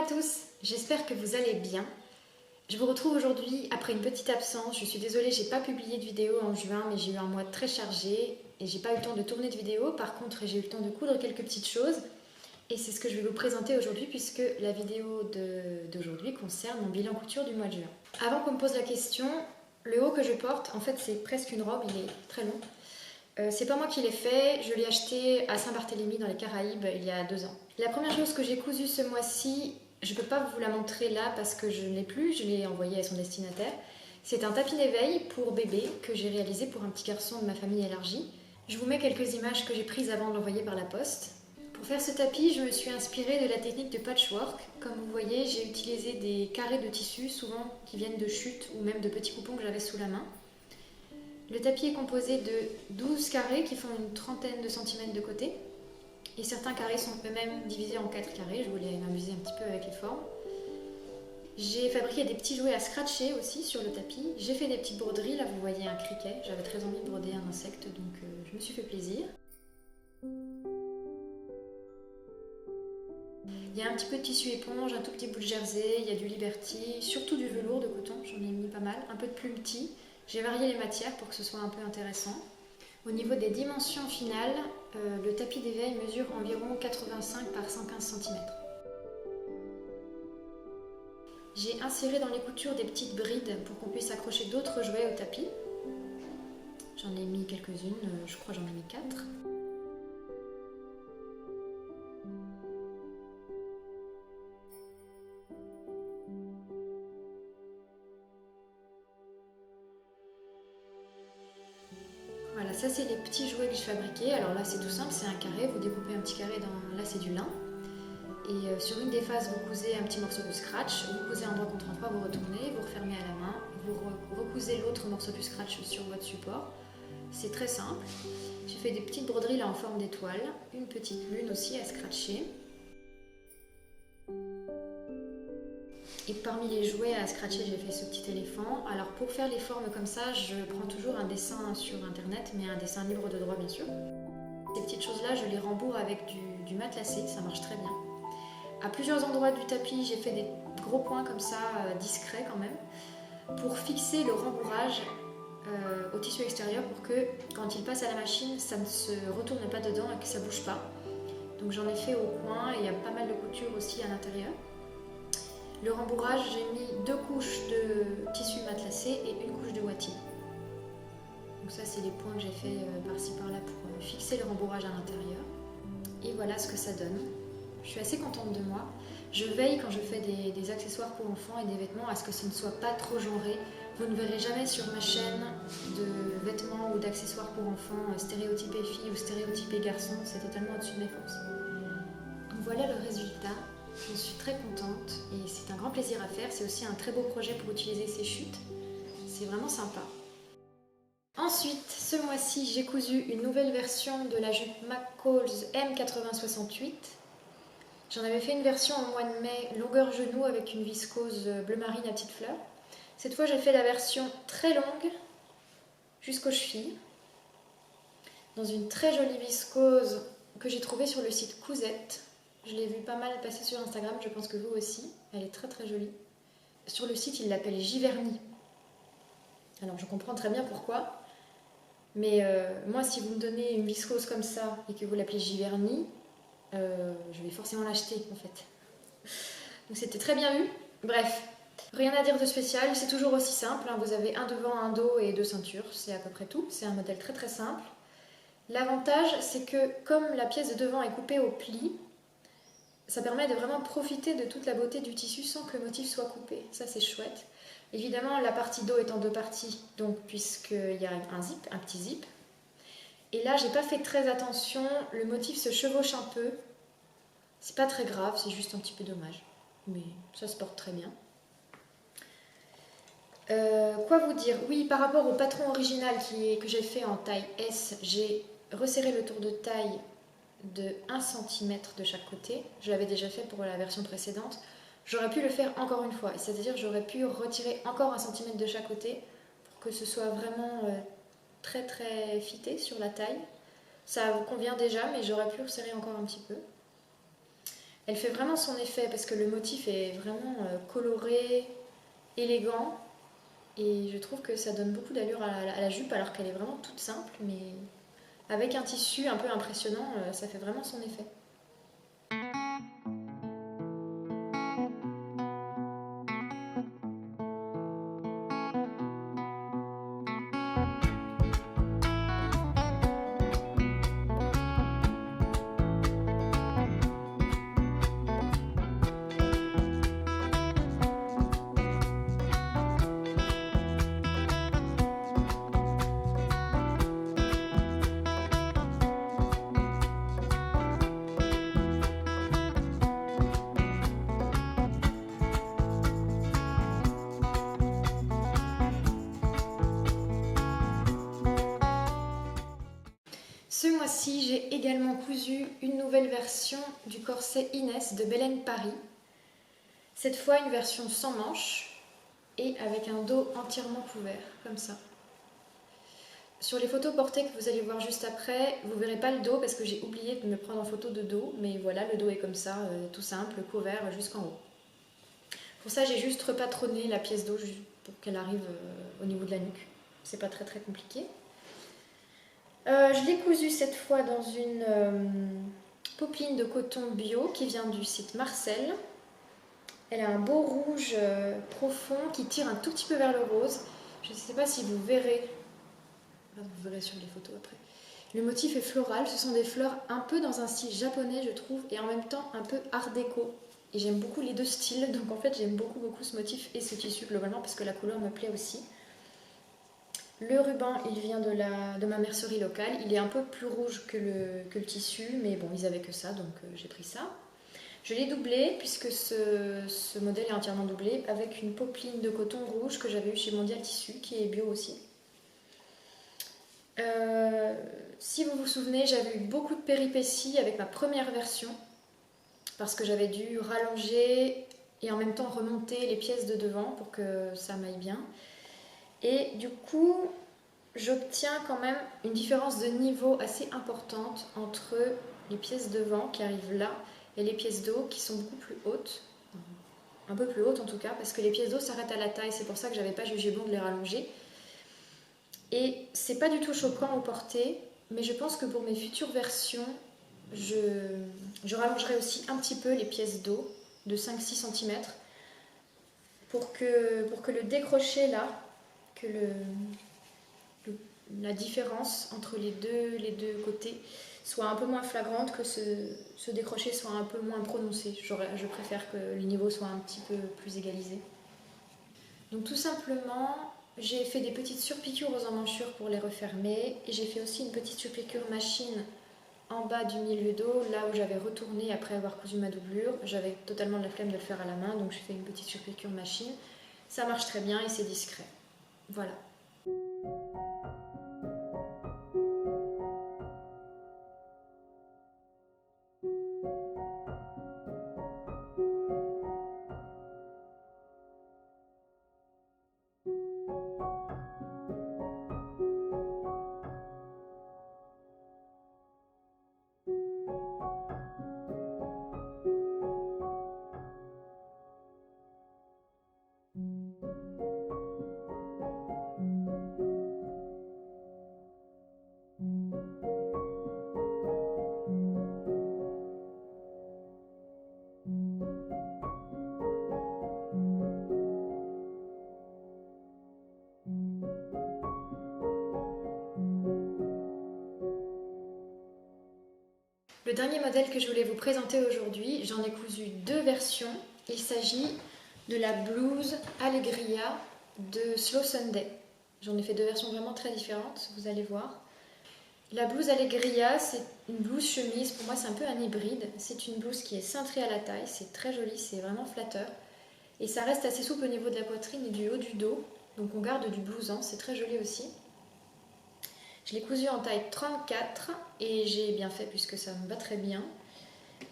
tous, j'espère que vous allez bien. Je vous retrouve aujourd'hui après une petite absence. Je suis désolée, j'ai pas publié de vidéo en juin, mais j'ai eu un mois très chargé et j'ai pas eu le temps de tourner de vidéo. Par contre, j'ai eu le temps de coudre quelques petites choses et c'est ce que je vais vous présenter aujourd'hui puisque la vidéo d'aujourd'hui concerne mon bilan couture du mois de juin. Avant qu'on me pose la question, le haut que je porte, en fait c'est presque une robe, il est très long. C'est pas moi qui l'ai fait, je l'ai acheté à Saint-Barthélemy dans les Caraïbes il y a 2 ans. La première chose que j'ai cousue ce mois-ci, je ne peux pas vous la montrer là parce que je ne l'ai plus, je l'ai envoyé à son destinataire. C'est un tapis d'éveil pour bébé que j'ai réalisé pour un petit garçon de ma famille élargie. Je vous mets quelques images que j'ai prises avant de l'envoyer par la poste. Pour faire ce tapis, je me suis inspirée de la technique de patchwork. Comme vous voyez, j'ai utilisé des carrés de tissu, souvent qui viennent de chutes ou même de petits coupons que j'avais sous la main. Le tapis est composé de 12 carrés qui font une trentaine de centimètres de côté. Et certains carrés sont eux-mêmes divisés en 4 carrés. Je voulais m'amuser un petit peu avec les formes. J'ai fabriqué des petits jouets à scratcher aussi sur le tapis. J'ai fait des petites broderies. Là, vous voyez un criquet. J'avais très envie de broder un insecte, donc je me suis fait plaisir. Il y a un petit peu de tissu éponge, un tout petit bout de jersey, il y a du Liberty, surtout du velours de coton, j'en ai mis pas mal, un peu de plume tea. J'ai varié les matières pour que ce soit un peu intéressant. Au niveau des dimensions finales, le tapis d'éveil mesure environ 85 par 115 cm. J'ai inséré dans les coutures des petites brides pour qu'on puisse accrocher d'autres jouets au tapis. J'en ai mis quelques-unes, je crois que j'en ai mis 4. Voilà, ça c'est les petits jouets que j'ai fabriqués. Alors là c'est tout simple, c'est un carré, vous découpez un petit carré dans... Là c'est du lin. Et sur une des faces, vous cousez un petit morceau de scratch, vous cousez endroit contre endroit, vous retournez, vous refermez à la main, vous recousez l'autre morceau du scratch sur votre support. C'est très simple. J'ai fait des petites broderies là en forme d'étoile, une petite lune aussi à scratcher. Et parmi les jouets à scratcher, j'ai fait ce petit éléphant. Alors pour faire les formes comme ça, je prends toujours un dessin sur internet, mais un dessin libre de droit bien sûr. Ces petites choses-là, je les rembourre avec du matelassé, ça marche très bien. À plusieurs endroits du tapis, j'ai fait des gros points comme ça, discrets quand même, pour fixer le rembourrage au tissu extérieur pour que quand il passe à la machine, ça ne se retourne pas dedans et que ça ne bouge pas. Donc j'en ai fait au coin et il y a pas mal de couture aussi à l'intérieur. Le rembourrage, j'ai mis 2 couches de tissu matelassé et une couche de watine. Donc ça, c'est les points que j'ai fait par-ci par-là pour fixer le rembourrage à l'intérieur. Et voilà ce que ça donne. Je suis assez contente de moi. Je veille quand je fais des accessoires pour enfants et des vêtements à ce que ce ne soit pas trop genré. Vous ne verrez jamais sur ma chaîne de vêtements ou d'accessoires pour enfants stéréotypés filles ou stéréotypés garçons. C'est totalement au-dessus de mes forces. Donc voilà le résultat. Je suis très contente et c'est un grand plaisir à faire. C'est aussi un très beau projet pour utiliser ces chutes. C'est vraiment sympa. Ensuite, ce mois-ci, j'ai cousu une nouvelle version de la jupe McCall's M8068. J'en avais fait une version au mois de mai, longueur genou avec une viscose bleu marine à petites fleurs. Cette fois, j'ai fait la version très longue jusqu'aux chevilles, dans une très jolie viscose que j'ai trouvée sur le site Cousette. Je l'ai vue pas mal passer sur Instagram, je pense que vous aussi. Elle est très très jolie. Sur le site, ils l'appellent Giverny. Alors, je comprends très bien pourquoi. Mais moi, si vous me donnez une viscose comme ça et que vous l'appelez Giverny, je vais forcément l'acheter en fait. Donc c'était très bien eu. Bref, rien à dire de spécial, c'est toujours aussi simple. Vous avez un devant, un dos et 2 ceintures, c'est à peu près tout. C'est un modèle très très simple. L'avantage, c'est que comme la pièce de devant est coupée au pli, ça permet de vraiment profiter de toute la beauté du tissu sans que le motif soit coupé. Ça c'est chouette. Évidemment, la partie dos est en 2 parties, donc puisqu'il y a un zip, un petit zip. Et là, j'ai pas fait très attention, le motif se chevauche un peu. C'est pas très grave, c'est juste un petit peu dommage. Mais ça se porte très bien. Quoi vous dire? Oui, par rapport au patron original que j'ai fait en taille S, j'ai resserré le tour de taille de 1 cm de chaque côté. Je l'avais déjà fait pour la version précédente. J'aurais pu le faire encore une fois, c'est-à-dire j'aurais pu retirer encore 1 cm de chaque côté pour que ce soit vraiment très très fité sur la taille. Ça vous convient déjà, mais j'aurais pu resserrer encore un petit peu. Elle fait vraiment son effet parce que le motif est vraiment coloré, élégant. Et je trouve que ça donne beaucoup d'allure à la jupe alors qu'elle est vraiment toute simple. Mais avec un tissu un peu impressionnant, ça fait vraiment son effet. Ce mois-ci, j'ai également cousu une nouvelle version du corset Inès de Belen Paris. Cette fois, une version sans manches et avec un dos entièrement couvert, comme ça. Sur les photos portées que vous allez voir juste après, vous ne verrez pas le dos parce que j'ai oublié de me prendre en photo de dos. Mais voilà, le dos est comme ça, tout simple, couvert jusqu'en haut. Pour ça, j'ai juste repatronné la pièce dos pour qu'elle arrive au niveau de la nuque. C'est pas très compliqué. Je l'ai cousue cette fois dans une popeline de coton bio qui vient du site Marcel. Elle a un beau rouge profond qui tire un tout petit peu vers le rose. Je ne sais pas si vous verrez. Vous verrez sur les photos après. Le motif est floral. Ce sont des fleurs un peu dans un style japonais, je trouve, et en même temps un peu art déco. Et j'aime beaucoup les deux styles. Donc en fait, j'aime beaucoup ce motif et ce tissu globalement parce que la couleur me plaît aussi. Le ruban, il vient de ma mercerie locale. Il est un peu plus rouge que le tissu, mais bon, ils avaient que ça, donc j'ai pris ça. Je l'ai doublé, puisque ce modèle est entièrement doublé, avec une popeline de coton rouge que j'avais eu chez Mondial Tissu, qui est bio aussi. Si vous vous souvenez, j'avais eu beaucoup de péripéties avec ma première version, parce que j'avais dû rallonger et en même temps remonter les pièces de devant pour que ça m'aille bien. Et du coup, j'obtiens quand même une différence de niveau assez importante entre les pièces devant qui arrivent là et les pièces d'eau qui sont beaucoup plus hautes. Un peu plus hautes en tout cas, parce que les pièces d'eau s'arrêtent à la taille, c'est pour ça que j'avais pas jugé bon de les rallonger. Et c'est pas du tout choquant au porté, mais je pense que pour mes futures versions, je rallongerai aussi un petit peu les pièces d'eau de 5-6 cm pour que le décroché là, que la différence entre les deux côtés soit un peu moins flagrante, que ce décroché soit un peu moins prononcé. Je préfère que les niveaux soient un petit peu plus égalisés. Donc tout simplement, j'ai fait des petites surpiqûres aux emmanchures pour les refermer et j'ai fait aussi une petite surpiqûre machine en bas du milieu dos, là où j'avais retourné après avoir cousu ma doublure. J'avais totalement de la flemme de le faire à la main, donc j'ai fait une petite surpiqûre machine. Ça marche très bien et c'est discret. Voilà. Le dernier modèle que je voulais vous présenter aujourd'hui, j'en ai cousu deux versions. Il s'agit de la blouse Allegria de Slow Sunday. J'en ai fait deux versions vraiment très différentes, vous allez voir. La blouse Allegria, c'est une blouse chemise, pour moi c'est un peu un hybride. C'est une blouse qui est cintrée à la taille, c'est très joli, c'est vraiment flatteur. Et ça reste assez souple au niveau de la poitrine et du haut du dos, donc on garde du blouson, c'est très joli aussi. Je l'ai cousue en taille 34 et j'ai bien fait puisque ça me va très bien.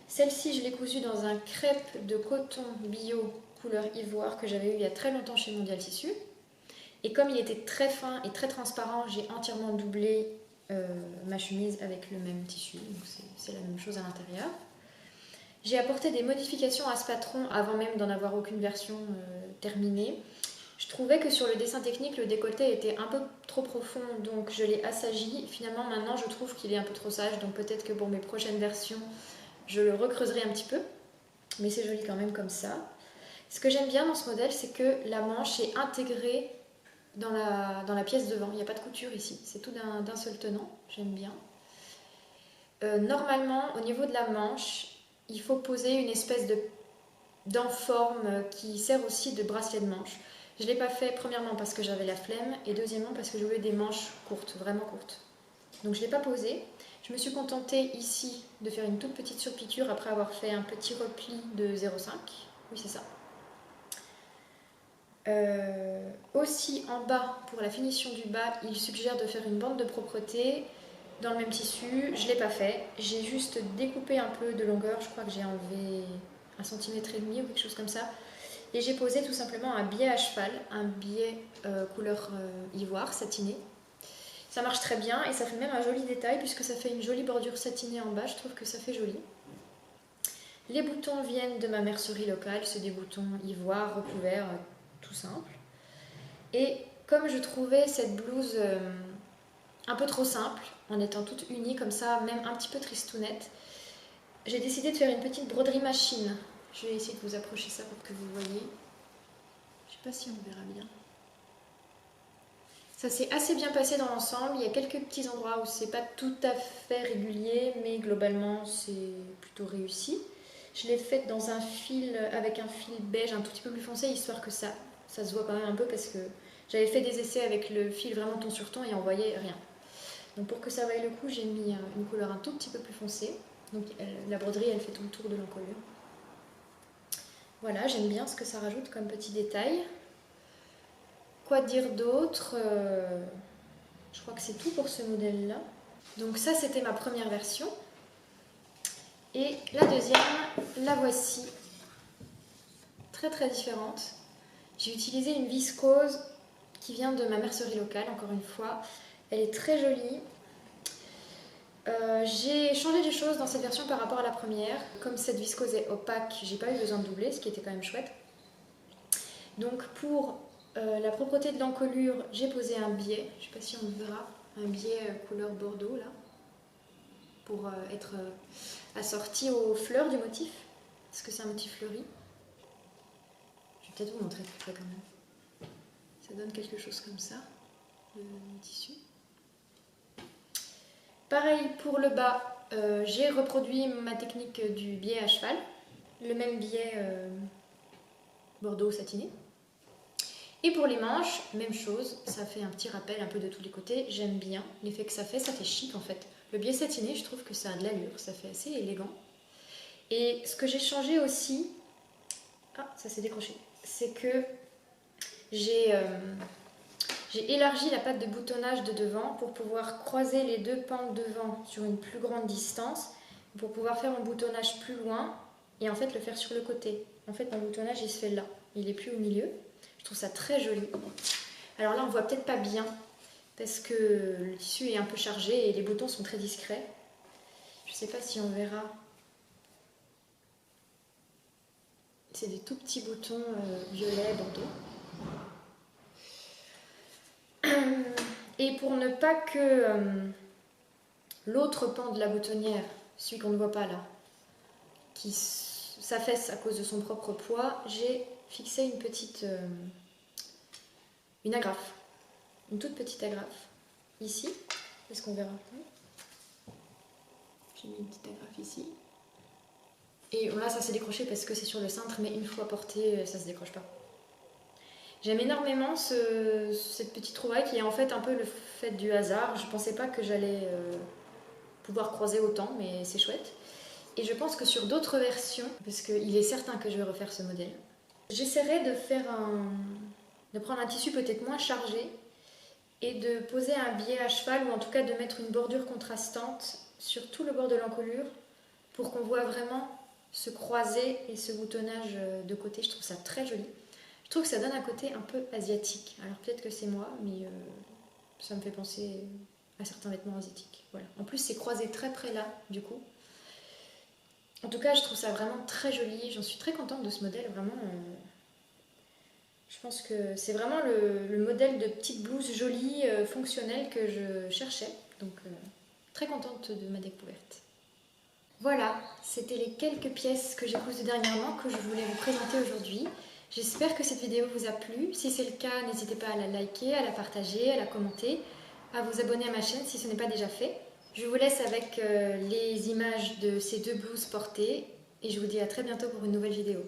Celle-ci, je l'ai cousue dans un crêpe de coton bio couleur ivoire que j'avais eu il y a très longtemps chez Mondial Tissu. Et comme il était très fin et très transparent, j'ai entièrement doublé ma chemise avec le même tissu. Donc c'est la même chose à l'intérieur. J'ai apporté des modifications à ce patron avant même d'en avoir aucune version terminée. Je trouvais que sur le dessin technique, le décolleté était un peu trop profond, donc je l'ai assagi. Finalement, maintenant, je trouve qu'il est un peu trop sage, donc peut-être que pour mes prochaines versions, je le recreuserai un petit peu. Mais c'est joli quand même comme ça. Ce que j'aime bien dans ce modèle, c'est que la manche est intégrée dans la pièce devant. Il n'y a pas de couture ici, c'est tout d'un seul tenant. J'aime bien. Normalement, au niveau de la manche, il faut poser une espèce d'enforme qui sert aussi de bracelet de manche. Je ne l'ai pas fait premièrement parce que j'avais la flemme et deuxièmement parce que je voulais des manches courtes, vraiment courtes. Donc je ne l'ai pas posé. Je me suis contentée ici de faire une toute petite surpiqûre après avoir fait un petit repli de 0,5. Oui, c'est ça. Aussi en bas, pour la finition du bas, il suggère de faire une bande de propreté dans le même tissu. Je ne l'ai pas fait. J'ai juste découpé un peu de longueur. Je crois que j'ai enlevé 1,5 cm ou quelque chose comme ça. Et j'ai posé tout simplement un biais à cheval, un biais couleur ivoire satiné. Ça marche très bien et ça fait même un joli détail puisque ça fait une jolie bordure satinée en bas. Je trouve que ça fait joli. Les boutons viennent de ma mercerie locale. C'est des boutons ivoire recouverts, tout simple. Et comme je trouvais cette blouse un peu trop simple, en étant toute unie comme ça, même un petit peu tristounette, j'ai décidé de faire une petite broderie machine. Je vais essayer de vous approcher ça pour que vous voyez. Je sais pas si on verra bien. Ça s'est assez bien passé dans l'ensemble. Il y a quelques petits endroits où c'est pas tout à fait régulier, mais globalement c'est plutôt réussi. Je l'ai faite dans un fil avec un fil beige un tout petit peu plus foncé, histoire que ça se voit quand même un peu parce que j'avais fait des essais avec le fil vraiment ton sur ton et on voyait rien. Donc pour que ça vaille le coup, j'ai mis une couleur un tout petit peu plus foncée. Donc la broderie, elle fait tout le tour de l'encolure. Voilà, j'aime bien ce que ça rajoute comme petit détail. Quoi dire d'autre? Je crois que c'est tout pour ce modèle-là. Donc ça, c'était ma première version. Et la deuxième, la voici. Très très différente. J'ai utilisé une viscose qui vient de ma mercerie locale, encore une fois. Elle est très jolie. J'ai changé des choses dans cette version par rapport à la première. Comme cette viscose est opaque, j'ai pas eu besoin de doubler, ce qui était quand même chouette. Donc pour la propreté de l'encolure, j'ai posé un biais, je ne sais pas si on le verra, un biais couleur bordeaux là, pour être assorti aux fleurs du motif, parce que c'est un motif fleuri. Je vais peut-être vous montrer plus près quand même. Ça donne quelque chose comme ça, le tissu. Pareil pour le bas, j'ai reproduit ma technique du biais à cheval, le même biais bordeaux satiné. Et pour les manches, même chose, ça fait un petit rappel un peu de tous les côtés. J'aime bien l'effet que ça fait chic en fait. Le biais satiné, je trouve que ça a de l'allure, ça fait assez élégant. Et ce que j'ai changé aussi, ah ça s'est décroché, c'est que j'ai élargi la patte de boutonnage de devant pour pouvoir croiser les deux pans devant sur une plus grande distance, pour pouvoir faire mon boutonnage plus loin et en fait le faire sur le côté. En fait mon boutonnage il se fait là, il n'est plus au milieu. Je trouve ça très joli. Alors là, on voit peut-être pas bien parce que le tissu est un peu chargé et les boutons sont très discrets. Je sais pas si on verra. C'est des tout petits boutons violets, bordeaux. Et pour ne pas que l'autre pan de la boutonnière, celui qu'on ne voit pas là, qui s'affaisse à cause de son propre poids, j'ai fixé une petite... une agrafe. Une toute petite agrafe. Ici. Est-ce qu'on verra? J'ai mis une petite agrafe ici. Et là, ça s'est décroché parce que c'est sur le cintre, mais une fois porté, ça se décroche pas. J'aime énormément cette petite trouvaille qui est en fait un peu le fait du hasard. Je pensais pas que j'allais pouvoir croiser autant, mais c'est chouette. Et je pense que sur d'autres versions, parce qu'il est certain que je vais refaire ce modèle, j'essaierai de prendre un tissu peut-être moins chargé et de poser un biais à cheval, ou en tout cas de mettre une bordure contrastante sur tout le bord de l'encolure pour qu'on voit vraiment se croiser et ce boutonnage de côté. Je trouve ça très joli. Je trouve que ça donne un côté un peu asiatique. Alors peut-être que c'est moi, mais ça me fait penser à certains vêtements asiatiques. Voilà. En plus, c'est croisé très près là, du coup. En tout cas, je trouve ça vraiment très joli. J'en suis très contente de ce modèle. Vraiment, je pense que c'est vraiment le modèle de petite blouse jolie, fonctionnelle que je cherchais. Donc, très contente de ma découverte. Voilà, c'était les quelques pièces que j'ai cousues dernièrement que je voulais vous présenter aujourd'hui. J'espère que cette vidéo vous a plu. Si c'est le cas, n'hésitez pas à la liker, à la partager, à la commenter, à vous abonner à ma chaîne si ce n'est pas déjà fait. Je vous laisse avec les images de ces deux blouses portées et je vous dis à très bientôt pour une nouvelle vidéo.